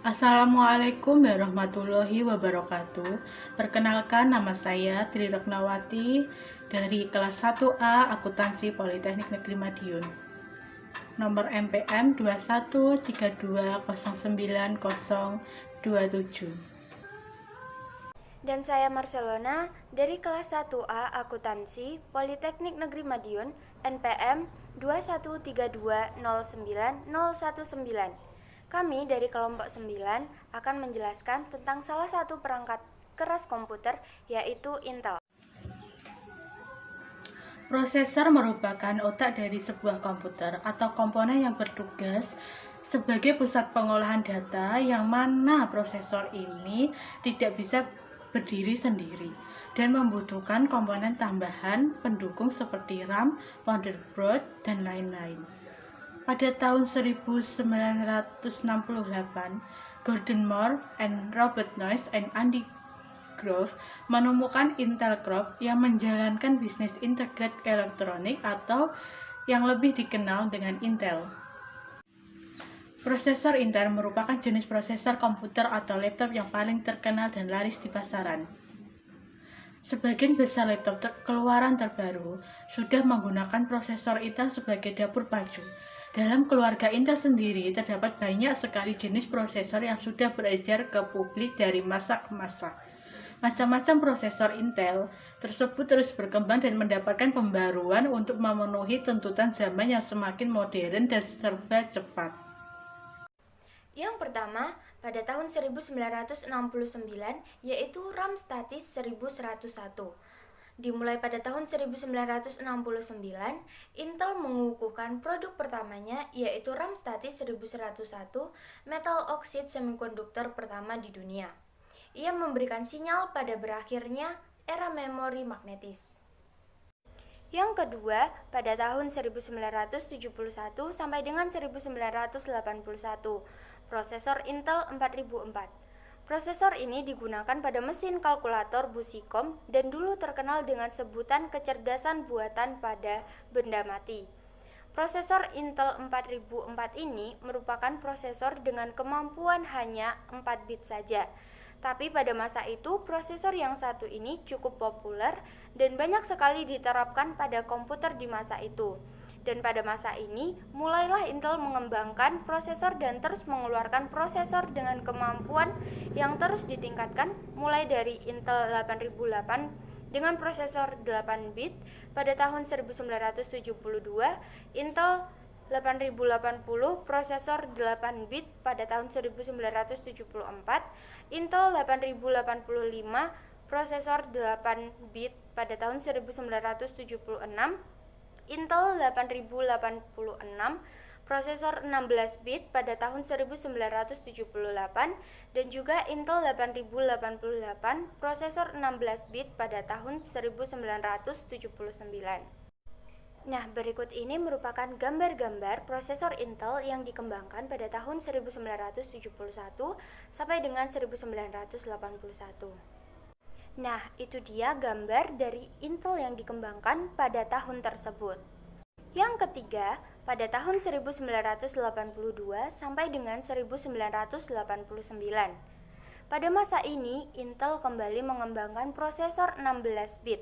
Assalamualaikum warahmatullahi wabarakatuh. Perkenalkan, nama saya Tri Reknawati dari kelas 1A Akuntansi Politeknik Negeri Madiun. Nomor MPM 2132090027. Dan saya Marcelona dari kelas 1A Akuntansi Politeknik Negeri Madiun, NPM 2132090019. Kami dari kelompok 9 akan menjelaskan tentang salah satu perangkat keras komputer, yaitu Intel. Prosesor merupakan otak dari sebuah komputer atau komponen yang bertugas sebagai pusat pengolahan data, yang mana prosesor ini tidak bisa berdiri sendiri dan membutuhkan komponen tambahan pendukung seperti RAM, motherboard, dan lain-lain. Pada tahun 1968, Gordon Moore and Robert Noyce and Andy Grove menemukan Intel Corp yang menjalankan bisnis integrated elektronik atau yang lebih dikenal dengan Intel. Prosesor Intel merupakan jenis prosesor komputer atau laptop yang paling terkenal dan laris di pasaran. Sebagian besar laptop keluaran terbaru sudah menggunakan prosesor Intel sebagai dapur pacu. Dalam keluarga Intel sendiri terdapat banyak sekali jenis prosesor yang sudah beredar ke publik dari masa ke masa. Macam-macam prosesor Intel tersebut terus berkembang dan mendapatkan pembaruan untuk memenuhi tuntutan zaman yang semakin modern dan serba cepat. Yang pertama, pada tahun 1969, yaitu RAM statis 1101. Dimulai pada tahun 1969, Intel mengukuhkan produk pertamanya, yaitu RAM statis 1101 metal oxide semikonduktor pertama di dunia. Ia memberikan sinyal pada berakhirnya era memori magnetis. Yang kedua, pada tahun 1971 sampai dengan 1981, prosesor Intel 4004. Prosesor ini digunakan pada mesin kalkulator Busicom dan dulu terkenal dengan sebutan kecerdasan buatan pada benda mati. Prosesor Intel 4004 ini merupakan prosesor dengan kemampuan hanya 4 bit saja. Tapi pada masa itu, prosesor yang satu ini cukup populer dan banyak sekali diterapkan pada komputer di masa itu. Dan pada masa ini, mulailah Intel mengembangkan prosesor dan terus mengeluarkan prosesor dengan kemampuan yang terus ditingkatkan, mulai dari Intel 8008 dengan prosesor 8 bit pada tahun 1972, Intel 8080 prosesor 8 bit pada tahun 1974, Intel 8085 prosesor 8 bit pada tahun 1976, Intel 8086 prosesor 16 bit pada tahun 1978, dan juga Intel 8088 prosesor 16 bit pada tahun 1979. Nah, berikut ini merupakan gambar-gambar prosesor Intel yang dikembangkan pada tahun 1971 sampai dengan 1981. Nah, itu dia gambar dari Intel yang dikembangkan pada tahun tersebut. Yang ketiga, pada tahun 1982 sampai dengan 1989. Pada masa ini, Intel kembali mengembangkan prosesor 16 bit.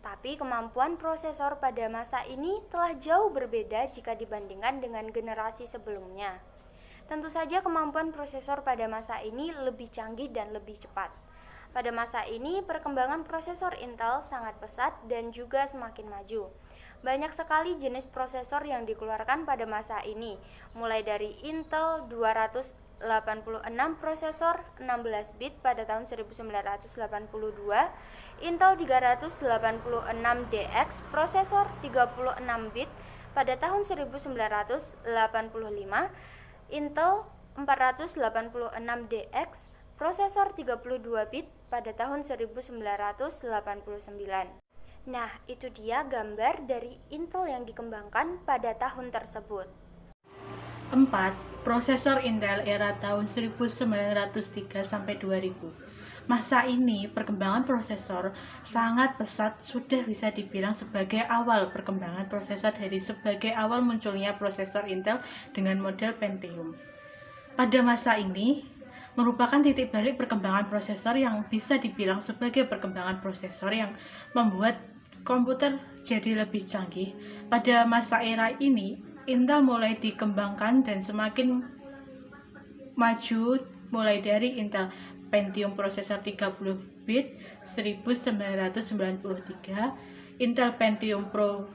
Tapi kemampuan prosesor pada masa ini telah jauh berbeda jika dibandingkan dengan generasi sebelumnya. Tentu saja kemampuan prosesor pada masa ini lebih canggih dan lebih cepat. Pada masa ini, perkembangan prosesor Intel sangat pesat dan juga semakin maju. Banyak sekali jenis prosesor yang dikeluarkan pada masa ini, mulai dari Intel 286 prosesor 16 bit pada tahun 1982, Intel 386DX prosesor 36 bit pada tahun 1985, Intel 486DX prosesor 32 bit pada tahun 1989. Nah, itu dia gambar dari Intel yang dikembangkan pada tahun tersebut. 4. Prosesor Intel era tahun 1903 sampai 2000. Masa ini, perkembangan prosesor sangat pesat, sudah bisa dibilang sebagai awal perkembangan prosesor dari sebagai awal munculnya prosesor Intel dengan model Pentium. Pada masa ini, merupakan titik balik perkembangan prosesor yang bisa dibilang sebagai perkembangan prosesor yang membuat komputer jadi lebih canggih. Pada masa era ini, Intel mulai dikembangkan dan semakin maju mulai dari Intel Pentium prosesor 30 bit 1993, Intel Pentium Pro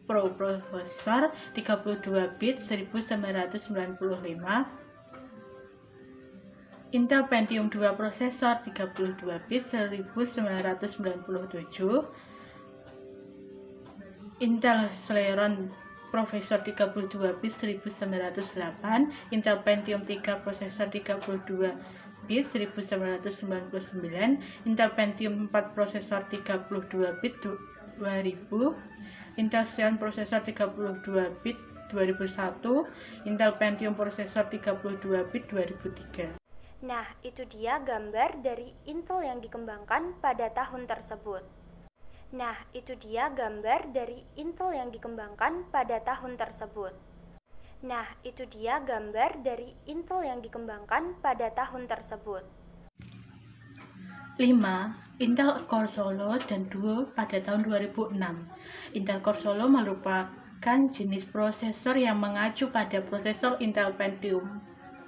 prosesor 32 bit 1995, Intel Pentium 2 prosesor 32 bit 1997, Intel Celeron prosesor 32 bit 1908, Intel Pentium 3 prosesor 32 bit 1999, Intel Pentium 4 prosesor 32 bit 2000, Intel Xeon prosesor 32 bit 2001, Intel Pentium prosesor 32 bit 2003. Nah, itu dia gambar dari Intel yang dikembangkan pada tahun tersebut. Lima, Intel Core Solo dan Duo pada tahun 2006. Intel Core Solo merupakan jenis prosesor yang mengacu pada prosesor Intel Pentium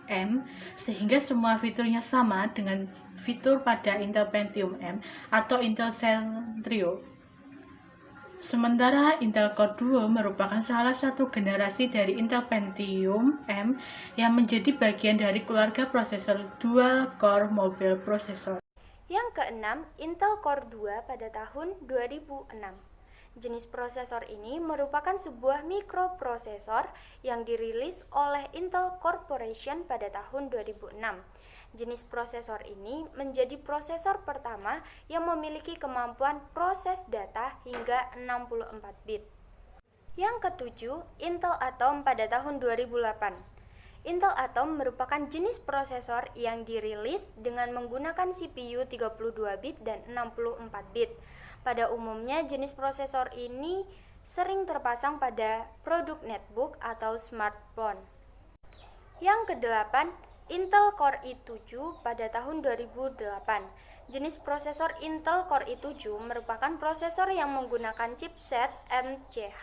M, sehingga semua fiturnya sama dengan fitur pada Intel Pentium M atau Intel Centrio. Sementara Intel Core Duo merupakan salah satu generasi dari Intel Pentium M yang menjadi bagian dari keluarga prosesor Dual Core Mobile Processor. Yang keenam, Intel Core 2 pada tahun 2006. Jenis prosesor ini merupakan sebuah mikroprosesor yang dirilis oleh Intel Corporation pada tahun 2006. Jenis prosesor ini menjadi prosesor pertama yang memiliki kemampuan proses data hingga 64 bit. Yang ketujuh, Intel Atom pada tahun 2008. Intel Atom merupakan jenis prosesor yang dirilis dengan menggunakan CPU 32 bit dan 64 bit. Pada umumnya, jenis prosesor ini sering terpasang pada produk netbook atau smartphone. Yang kedelapan, Intel Core i7 pada tahun 2008. Jenis prosesor Intel Core i7 merupakan prosesor yang menggunakan chipset MCH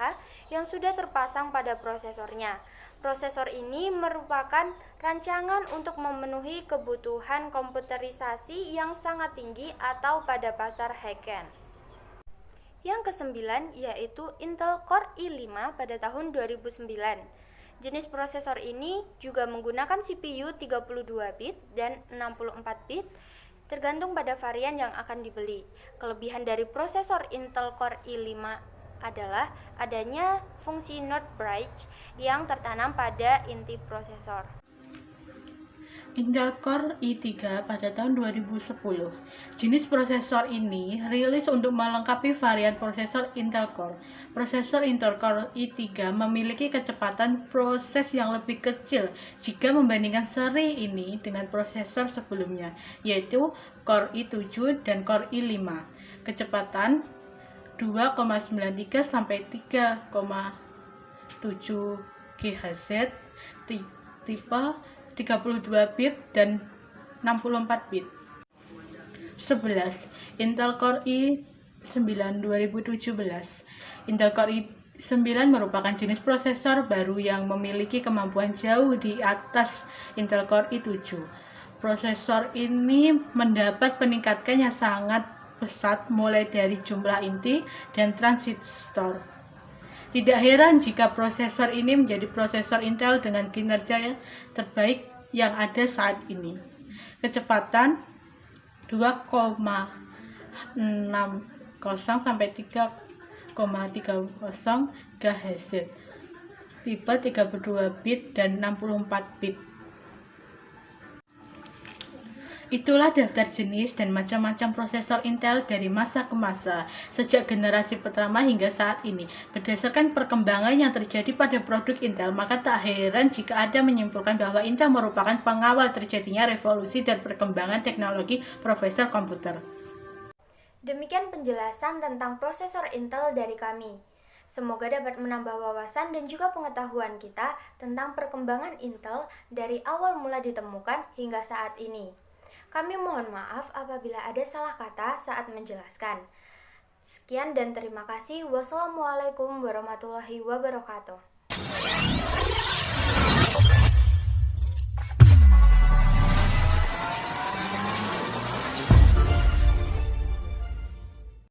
yang sudah terpasang pada prosesornya. Prosesor ini merupakan rancangan untuk memenuhi kebutuhan komputerisasi yang sangat tinggi atau pada pasar high-end. Yang kesembilan yaitu Intel Core i5 pada tahun 2009. Jenis prosesor ini juga menggunakan CPU 32 bit dan 64 bit tergantung pada varian yang akan dibeli. Kelebihan dari prosesor Intel Core i5 adalah adanya fungsi not bridge yang tertanam pada inti prosesor. Intel Core i3 pada tahun 2010. Jenis prosesor ini rilis untuk melengkapi varian prosesor Intel Core. Prosesor Intel Core i3 memiliki kecepatan proses yang lebih kecil jika membandingkan seri ini dengan prosesor sebelumnya, yaitu Core i7 dan Core i5. Kecepatan 2,93 sampai 3,7 GHz, tipe 32 bit dan 64 bit. 11. Intel Core i9 2017. Intel Core i9 merupakan jenis prosesor baru yang memiliki kemampuan jauh di atas Intel Core i7. Prosesor ini mendapat peningkatan yang sangat pesat mulai dari jumlah inti dan transistor. Tidak heran jika prosesor ini menjadi prosesor Intel dengan kinerja terbaik yang ada saat ini. Kecepatan 2,60 sampai 3,30 GHz, tipe 32 bit dan 64 bit. Itulah daftar jenis dan macam-macam prosesor Intel dari masa ke masa, sejak generasi pertama hingga saat ini. Berdasarkan perkembangan yang terjadi pada produk Intel, maka tak heran jika ada menyimpulkan bahwa Intel merupakan pengawal terjadinya revolusi dan perkembangan teknologi prosesor komputer. Demikian penjelasan tentang prosesor Intel dari kami. Semoga dapat menambah wawasan dan juga pengetahuan kita tentang perkembangan Intel dari awal mula ditemukan hingga saat ini. Kami mohon maaf apabila ada salah kata saat menjelaskan. Sekian dan terima kasih. Wassalamualaikum warahmatullahi wabarakatuh.